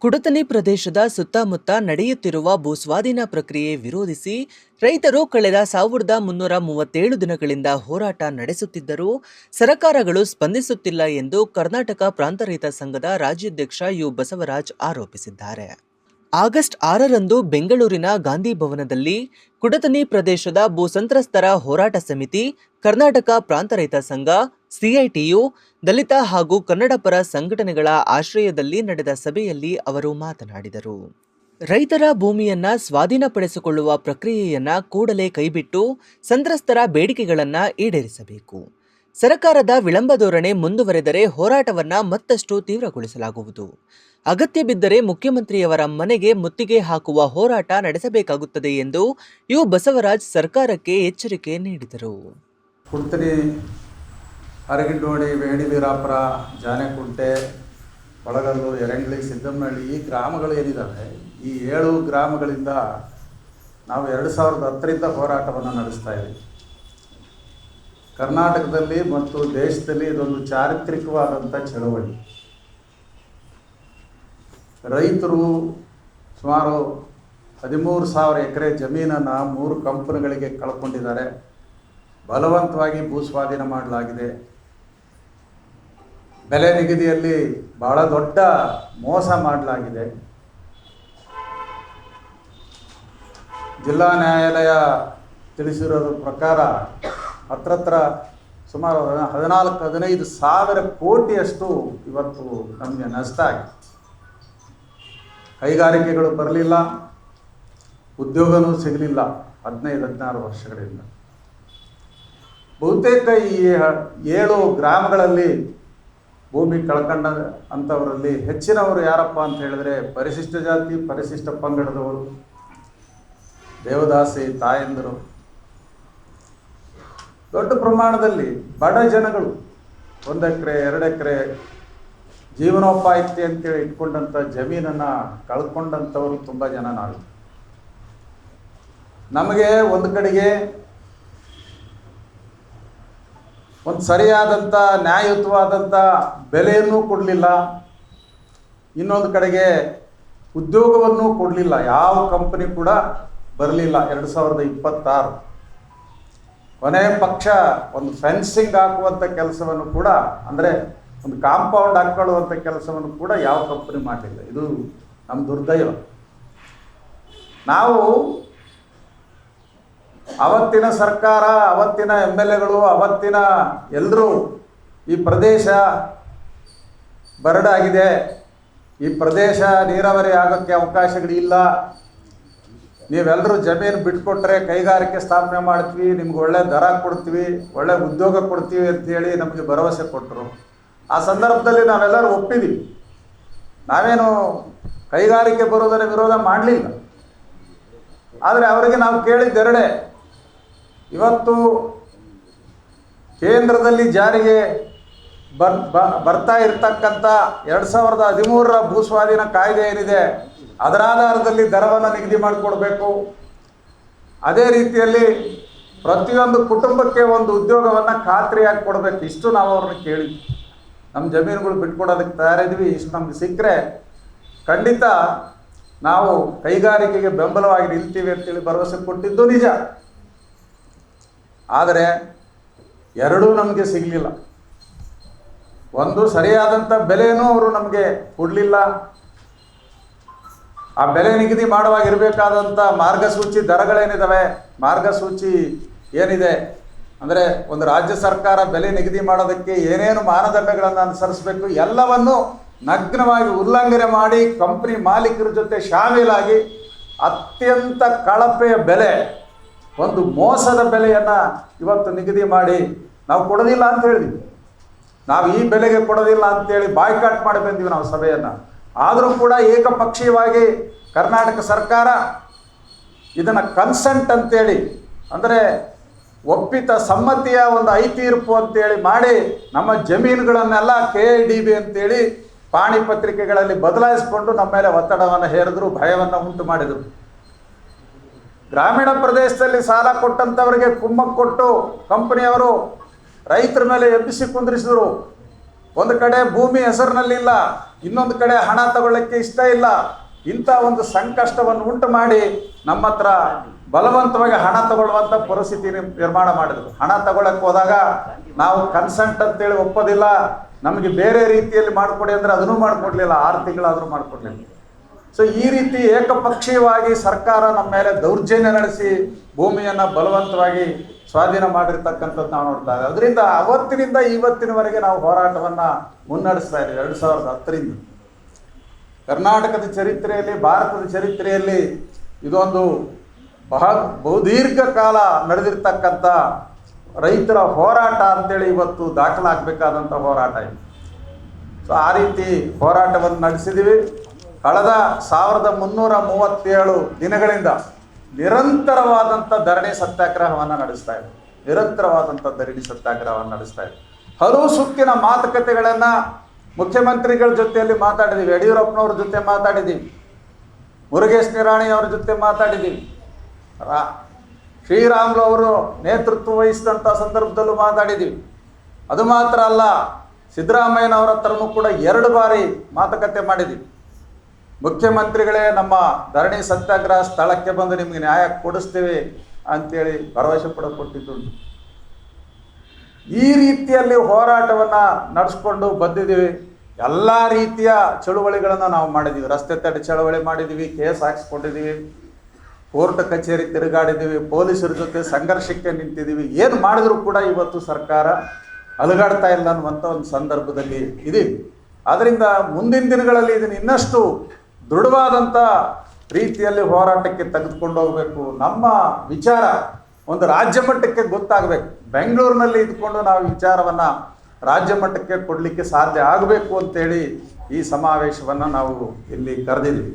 ಕುಡತನಿ ಪ್ರದೇಶದ ಸುತ್ತಮುತ್ತ ನಡೆಯುತ್ತಿರುವ ಭೂಸ್ವಾಧೀನ ಪ್ರಕ್ರಿಯೆ ವಿರೋಧಿಸಿ ರೈತರು ಕಳೆದ 1337 ದಿನಗಳಿಂದ ಹೋರಾಟ ನಡೆಸುತ್ತಿದ್ದರೂ ಸರಕಾರಗಳು ಸ್ಪಂದಿಸುತ್ತಿಲ್ಲ ಎಂದು ಕರ್ನಾಟಕ ಪ್ರಾಂತ ರೈತ ಸಂಘದ ರಾಜ್ಯಾಧ್ಯಕ್ಷ ಯು ಬಸವರಾಜ್ ಆರೋಪಿಸಿದ್ದಾರೆ. ಆಗಸ್ಟ್ 6ರಂದು ಬೆಂಗಳೂರಿನ ಗಾಂಧಿ ಭವನದಲ್ಲಿ ಕುಡತನಿ ಪ್ರದೇಶದ ಭೂ ಸಂತ್ರಸ್ತರ ಹೋರಾಟ ಸಮಿತಿ, ಕರ್ನಾಟಕ ಪ್ರಾಂತ ರೈತ ಸಂಘ, ಸಿಐಟಿಯು, ದಲಿತ ಹಾಗೂ ಕನ್ನಡ ಪರ ಸಂಘಟನೆಗಳ ಆಶ್ರಯದಲ್ಲಿ ನಡೆದ ಸಭೆಯಲ್ಲಿ ಅವರು ಮಾತನಾಡಿದರು. ರೈತರ ಭೂಮಿಯನ್ನ ಸ್ವಾಧೀನಪಡಿಸಿಕೊಳ್ಳುವ ಪ್ರಕ್ರಿಯೆಯನ್ನ ಕೂಡಲೇ ಕೈಬಿಟ್ಟು ಸಂತ್ರಸ್ತರ ಬೇಡಿಕೆಗಳನ್ನು ಈಡೇರಿಸಬೇಕು. ಸರ್ಕಾರದ ವಿಳಂಬ ಧೋರಣೆ ಮುಂದುವರೆದರೆ ಹೋರಾಟವನ್ನ ಮತ್ತಷ್ಟು ತೀವ್ರಗೊಳಿಸಲಾಗುವುದು. ಅಗತ್ಯ ಬಿದ್ದರೆ ಮುಖ್ಯಮಂತ್ರಿಯವರ ಮನೆಗೆ ಮುತ್ತಿಗೆ ಹಾಕುವ ಹೋರಾಟ ನಡೆಸಬೇಕಾಗುತ್ತದೆ ಎಂದು ಯು ಬಸವರಾಜ್ ಸರ್ಕಾರಕ್ಕೆ ಎಚ್ಚರಿಕೆ ನೀಡಿದರು. ಕುಡ್ತನಿ, ಅರಗಿಂಡೋಡಿ, ವೇಣಿವೀರಾಪುರ, ಜಾನೆಕುಂಟೆ, ಕೊಳಗಲ್ಲು, ಯರಂಗ್ಳಿ, ಸಿದ್ದಮ್ಮನಹಳ್ಳಿ ಈ ಗ್ರಾಮಗಳು ಏನಿದ್ದಾವೆ, ಈ 7 ಗ್ರಾಮಗಳಿಂದ ನಾವು 2010ರಿಂದ ಹೋರಾಟವನ್ನು ನಡೆಸ್ತಾ ಇದ್ದೀವಿ. ಕರ್ನಾಟಕದಲ್ಲಿ ಮತ್ತು ದೇಶದಲ್ಲಿ ಇದೊಂದು ಚಾರಿತ್ರಿಕವಾದಂಥ ಚಳವಳಿ. ರೈತರು ಸುಮಾರು 13,000 ಎಕರೆ ಜಮೀನನ್ನು 3 ಕಂಪನಿಗಳಿಗೆ ಕಳ್ಕೊಂಡಿದ್ದಾರೆ. ಬಲವಂತವಾಗಿ ಭೂಸ್ವಾಧೀನ ಮಾಡಲಾಗಿದೆ. ಬೆಲೆ ನಿಗದಿಯಲ್ಲಿ ಬಹಳ ದೊಡ್ಡ ಮೋಸ ಮಾಡಲಾಗಿದೆ. ಜಿಲ್ಲಾ ನ್ಯಾಯಾಲಯ ತಿಳಿಸಿರೋದ್ರ ಪ್ರಕಾರ ಹತ್ರ ಸುಮಾರು 14-15 ಸಾವಿರ ಕೋಟಿಯಷ್ಟು ಇವತ್ತು ನಮಗೆ ನಷ್ಟ ಆಗಿದೆ. ಕೈಗಾರಿಕೆಗಳು ಬರಲಿಲ್ಲ, ಉದ್ಯೋಗವೂ ಸಿಗಲಿಲ್ಲ 15-16 ವರ್ಷಗಳಿಂದ. ಬಹುತೇಕ ಈ 7 ಗ್ರಾಮಗಳಲ್ಲಿ ಭೂಮಿ ಕಳ್ಕೊಂಡ ಅಂಥವರಲ್ಲಿ ಹೆಚ್ಚಿನವರು ಯಾರಪ್ಪ ಅಂತ ಹೇಳಿದ್ರೆ ಪರಿಶಿಷ್ಟ ಜಾತಿ, ಪರಿಶಿಷ್ಟ ಪಂಗಡದವರು, ದೇವದಾಸಿ ತಾಯಂದರು, ದೊಡ್ಡ ಪ್ರಮಾಣದಲ್ಲಿ ಬಡ ಜನಗಳು 1 ಎಕರೆ 2 ಎಕರೆ ಜೀವನೋಪಾಯಕ್ಕೆ ಅಂತೇಳಿ ಇಟ್ಕೊಂಡಂಥ ಜಮೀನನ್ನು ಕಳ್ಕೊಂಡಂಥವರು ತುಂಬ ಜನ ನಾವು. ನಮಗೆ ಒಂದು ಕಡೆಗೆ ಒಂದು ಸರಿಯಾದಂಥ ನ್ಯಾಯಯುತವಾದಂಥ ಬೆಲೆಯನ್ನು ಕೊಡಲಿಲ್ಲ, ಇನ್ನೊಂದು ಕಡೆಗೆ ಉದ್ಯೋಗವನ್ನು ಕೊಡಲಿಲ್ಲ. ಯಾವ ಕಂಪನಿ ಕೂಡ ಬರಲಿಲ್ಲ 2026. ಕೊನೆ ಪಕ್ಷ ಒಂದು ಫೆನ್ಸಿಂಗ್ ಹಾಕುವಂಥ ಕೆಲಸವನ್ನು ಕೂಡ, ಅಂದರೆ ಒಂದು ಕಾಂಪೌಂಡ್ ಹಾಕೊಳ್ಳುವಂಥ ಕೆಲಸವನ್ನು ಕೂಡ ಯಾವ ಕಂಪನಿ ಮಾಡಲಿಲ್ಲ. ಇದು ನಮ್ಮ ದುರ್ದೈವ. ನಾವು ಅವತ್ತಿನ ಸರ್ಕಾರ, ಅವತ್ತಿನ MLAಗಳು, ಅವತ್ತಿನ ಎಲ್ಲರೂ ಈ ಪ್ರದೇಶ ಬರಡಾಗಿದೆ, ಈ ಪ್ರದೇಶ ನೀರಾವರಿ ಆಗೋಕ್ಕೆ ಅವಕಾಶಗಳಿಲ್ಲ, ನೀವೆಲ್ಲರೂ ಜಮೀನು ಬಿಟ್ಕೊಟ್ರೆ ಕೈಗಾರಿಕೆ ಸ್ಥಾಪನೆ ಮಾಡ್ತೀವಿ, ನಿಮ್ಗೆ ಒಳ್ಳೆ ದರ ಕೊಡ್ತೀವಿ, ಒಳ್ಳೆ ಉದ್ಯೋಗ ಕೊಡ್ತೀವಿ ಅಂತೇಳಿ ನಮಗೆ ಭರವಸೆ ಕೊಟ್ಟರು. ಆ ಸಂದರ್ಭದಲ್ಲಿ ನಾವೆಲ್ಲರೂ ಒಪ್ಪಿದ್ದೀವಿ. ನಾವೇನು ಕೈಗಾರಿಕೆ ಬರೋದನ್ನು ವಿರೋಧ ಮಾಡಲಿಲ್ಲ. ಆದರೆ ಅವರಿಗೆ ನಾವು ಕೇಳಿದ್ದೆರಡೆ, ಇವತ್ತು ಕೇಂದ್ರದಲ್ಲಿ ಜಾರಿಗೆ ಬರ್ತಾ ಇರ್ತಕ್ಕಂಥ 2013ರ ಭೂಸ್ವಾಧೀನ ಕಾಯ್ದೆ ಏನಿದೆ, ಅದರ ಆಧಾರದಲ್ಲಿ ದರವನ್ನು ನಿಗದಿ ಮಾಡಿಕೊಡ್ಬೇಕು. ಅದೇ ರೀತಿಯಲ್ಲಿ ಪ್ರತಿಯೊಂದು ಕುಟುಂಬಕ್ಕೆ ಒಂದು ಉದ್ಯೋಗವನ್ನು ಖಾತ್ರಿಯಾಗಿ ಕೊಡಬೇಕು. ಇಷ್ಟು ನಾವು ಅವ್ರನ್ನ ಕೇಳಿದ್ವಿ. ನಮ್ಮ ಜಮೀನುಗಳು ಬಿಟ್ಕೊಡೋದಕ್ಕೆ ತಯಾರಿದ್ವಿ, ಇಷ್ಟು ನಮ್ಗೆ ಸಿಕ್ಕರೆ ಖಂಡಿತ ನಾವು ಕೈಗಾರಿಕೆಗೆ ಬೆಂಬಲವಾಗಿ ನಿಲ್ತೀವಿ ಅಂತೇಳಿ ಭರವಸೆ ಕೊಟ್ಟಿದ್ದು ನಿಜ. ಆದರೆ ಎರಡೂ ನಮಗೆ ಸಿಗಲಿಲ್ಲ. ಒಂದು, ಸರಿಯಾದಂಥ ಬೆಲೆನೂ ಅವರು ನಮಗೆ ಕೊಡಲಿಲ್ಲ. ಆ ಬೆಲೆ ನಿಗದಿ ಮಾಡುವಾಗಿರಬೇಕಾದಂಥ ಮಾರ್ಗಸೂಚಿ ದರಗಳೇನಿದ್ದಾವೆ, ಮಾರ್ಗಸೂಚಿ ಏನಿದೆ ಅಂದರೆ ಒಂದು ರಾಜ್ಯ ಸರ್ಕಾರ ಬೆಲೆ ನಿಗದಿ ಮಾಡೋದಕ್ಕೆ ಏನೇನು ಮಾನದಂಡಗಳನ್ನು ಅನುಸರಿಸಬೇಕು ಎಲ್ಲವನ್ನು ನಗ್ನವಾಗಿ ಉಲ್ಲಂಘನೆ ಮಾಡಿ ಕಂಪ್ನಿ ಮಾಲೀಕರ ಜೊತೆ ಶಾಮೀಲಾಗಿ ಅತ್ಯಂತ ಕಳಪೆಯ ಬೆಲೆ, ಒಂದು ಮೋಸದ ಬೆಲೆಯನ್ನು ಇವತ್ತು ನಿಗದಿ ಮಾಡಿ ನಾವು ಕೊಡೋದಿಲ್ಲ ಅಂತ ಹೇಳಿದ್ವಿ. ನಾವು ಈ ಬೆಲೆಗೆ ಕೊಡೋದಿಲ್ಲ ಅಂತೇಳಿ ಬಾಯ್ಕಾಟ್ ಮಾಡಿ ಬಂದೀವಿ ನಾವು ಸಭೆಯನ್ನು. ಆದರೂ ಕೂಡ ಏಕಪಕ್ಷೀಯವಾಗಿ ಕರ್ನಾಟಕ ಸರ್ಕಾರ ಇದನ್ನು ಕನ್ಸೆಂಟ್ ಅಂತೇಳಿ, ಅಂದರೆ ಒಪ್ಪಿತ ಸಮ್ಮತಿಯ ಒಂದು ಐತೀರ್ಪು ಅಂತೇಳಿ ಮಾಡಿ ನಮ್ಮ ಜಮೀನುಗಳನ್ನೆಲ್ಲ KIDB ಅಂತೇಳಿ ಪಾಣಿ ಪತ್ರಿಕೆಗಳಲ್ಲಿ ಬದಲಾಯಿಸಿಕೊಂಡು ನಮ್ಮ ಮೇಲೆ ಒತ್ತಡವನ್ನು ಹೇರಿದ್ರು, ಭಯವನ್ನು ಉಂಟು ಮಾಡಿದರು. ಗ್ರಾಮೀಣ ಪ್ರದೇಶದಲ್ಲಿ ಸಾಲ ಕೊಟ್ಟಂಥವರಿಗೆ ಕುಮ್ಮಕ್ಕು ಕೊಟ್ಟು ಕಂಪನಿಯವರು ರೈತರ ಮೇಲೆ ಎಬ್ಬಿಸಿ ಕುಂದ್ರಿಸಿದ್ರು. ಒಂದು ಕಡೆ ಭೂಮಿ ಹೆಸರಿನಲ್ಲಿಲ್ಲ, ಇನ್ನೊಂದು ಕಡೆ ಹಣ ತಗೊಳ್ಳಕ್ಕೆ ಇಷ್ಟ ಇಲ್ಲ. ಇಂಥ ಒಂದು ಸಂಕಷ್ಟವನ್ನು ಉಂಟು ಮಾಡಿ ನಮ್ಮ ಹತ್ರ ಬಲವಂತವಾಗಿ ಹಣ ತಗೊಳ್ಳುವಂಥ ಪರಿಸ್ಥಿತಿ ನಿರ್ಮಾಣ ಮಾಡಿದ್ರು. ಹಣ ತಗೊಳಕ್ಕೆ ಹೋದಾಗ ನಾವು ಕನ್ಸೆಂಟ್ ಅಂತೇಳಿ ಒಪ್ಪೋದಿಲ್ಲ, ನಮಗೆ ಬೇರೆ ರೀತಿಯಲ್ಲಿ ಮಾಡಿಕೊಡಿ ಅಂದರೆ ಅದನ್ನೂ ಮಾಡಿಕೊಡ್ಲಿಲ್ಲ, 6 ತಿಂಗಳಾದರೂ ಮಾಡಿಕೊಡ್ಲಿಲ್ಲ. ಸೊ ಈ ರೀತಿ ಏಕಪಕ್ಷೀಯವಾಗಿ ಸರ್ಕಾರ ನಮ್ಮ ಮೇಲೆ ದೌರ್ಜನ್ಯ ನಡೆಸಿ ಭೂಮಿಯನ್ನು ಬಲವಂತವಾಗಿ ಸ್ವಾಧೀನ ಮಾಡಿರ್ತಕ್ಕಂಥದ್ದು ನಾವು ನೋಡ್ತಾ ಇದ್ದೀವಿ. ಅದರಿಂದ ಅವತ್ತಿನಿಂದ ಇವತ್ತಿನವರೆಗೆ ನಾವು ಹೋರಾಟವನ್ನು ಮುನ್ನಡೆಸ್ತಾ ಇದ್ದೀವಿ. 2010ರಿಂದ ಕರ್ನಾಟಕದ ಚರಿತ್ರೆಯಲ್ಲಿ, ಭಾರತದ ಚರಿತ್ರೆಯಲ್ಲಿ ಇದೊಂದು ಬಹುದೀರ್ಘ ಕಾಲ ನಡೆದಿರ್ತಕ್ಕಂಥ ರೈತರ ಹೋರಾಟ ಅಂತೇಳಿ ಇವತ್ತು ದಾಖಲಾಗಬೇಕಾದಂಥ ಹೋರಾಟ ಇದೆ. ಸೊ ಆ ರೀತಿ ಹೋರಾಟವನ್ನು ನಡೆಸಿದ್ದೀವಿ. ಕಳೆದ 1337 ದಿನಗಳಿಂದ ನಿರಂತರವಾದಂಥ ಧರಣಿ ಸತ್ಯಾಗ್ರಹವನ್ನು ನಡೆಸ್ತಾ ಇದೆ. ಹಲವು ಸುತ್ತಿನ ಮಾತುಕತೆಗಳನ್ನು ಮುಖ್ಯಮಂತ್ರಿಗಳ ಜೊತೆಯಲ್ಲಿ ಮಾತಾಡಿದ್ದೀವಿ, ಯಡಿಯೂರಪ್ಪನವ್ರ ಜೊತೆ ಮಾತಾಡಿದ್ದೀವಿ, ಮುರುಗೇಶ್ ನಿರಾಣಿ ಅವ್ರ ಜೊತೆ ಮಾತಾಡಿದ್ದೀವಿ, ಶ್ರೀರಾಮುಲು ಅವರು ನೇತೃತ್ವ ವಹಿಸಿದಂಥ ಸಂದರ್ಭದಲ್ಲೂ ಮಾತಾಡಿದ್ದೀವಿ. ಅದು ಮಾತ್ರ ಅಲ್ಲ, ಸಿದ್ದರಾಮಯ್ಯನವರ ಹತ್ರನೂ ಕೂಡ 2 ಬಾರಿ ಮಾತುಕತೆ ಮಾಡಿದ್ದೀವಿ. ಮುಖ್ಯಮಂತ್ರಿಗಳೇ ನಮ್ಮ ಧರಣಿ ಸತ್ಯಾಗ್ರಹ ಸ್ಥಳಕ್ಕೆ ಬಂದು ನಿಮಗೆ ನ್ಯಾಯ ಕೊಡಿಸ್ತೀವಿ ಅಂತೇಳಿ ಭರವಸೆ ಕೊಟ್ಟಿದ್ದುಂಟು. ಈ ರೀತಿಯಲ್ಲಿ ಹೋರಾಟವನ್ನು ನಡೆಸ್ಕೊಂಡು ಬಂದಿದ್ದೀವಿ. ಎಲ್ಲ ರೀತಿಯ ಚಳುವಳಿಗಳನ್ನು ನಾವು ಮಾಡಿದ್ದೀವಿ. ರಸ್ತೆ ತಡೆ ಚಳವಳಿ ಮಾಡಿದ್ದೀವಿ, ಕೇಸ್ ಹಾಕಿಸ್ಕೊಂಡಿದ್ದೀವಿ, ಕೋರ್ಟ್ ಕಚೇರಿ ತಿರುಗಾಡಿದ್ದೀವಿ, ಪೊಲೀಸರ ಜೊತೆ ಸಂಘರ್ಷಕ್ಕೆ ನಿಂತಿದ್ದೀವಿ. ಏನು ಮಾಡಿದರೂ ಕೂಡ ಇವತ್ತು ಸರ್ಕಾರ ಅಲುಗಾಡ್ತಾ ಇಲ್ಲ ಅನ್ನುವಂಥ ಒಂದು ಸಂದರ್ಭದಲ್ಲಿ ಇದೀವಿ. ಆದ್ದರಿಂದ ಮುಂದಿನ ದಿನಗಳಲ್ಲಿ ಇದನ್ನು ಇನ್ನಷ್ಟು ದೃಢವಾದಂಥ ರೀತಿಯಲ್ಲಿ ಹೋರಾಟಕ್ಕೆ ತೆಗೆದುಕೊಂಡು ಹೋಗಬೇಕು. ನಮ್ಮ ವಿಚಾರ ಒಂದು ರಾಜ್ಯ ಮಟ್ಟಕ್ಕೆ ಗೊತ್ತಾಗಬೇಕು. ಬೆಂಗಳೂರಿನಲ್ಲಿ ಇದ್ಕೊಂಡು ನಾವು ವಿಚಾರವನ್ನು ರಾಜ್ಯ ಮಟ್ಟಕ್ಕೆ ಕೊಡಲಿಕ್ಕೆ ಸಾಧ್ಯ ಆಗಬೇಕು ಅಂತೇಳಿ ಈ ಸಮಾವೇಶವನ್ನು ನಾವು ಇಲ್ಲಿ ಕರೆದಿದ್ದೀವಿ.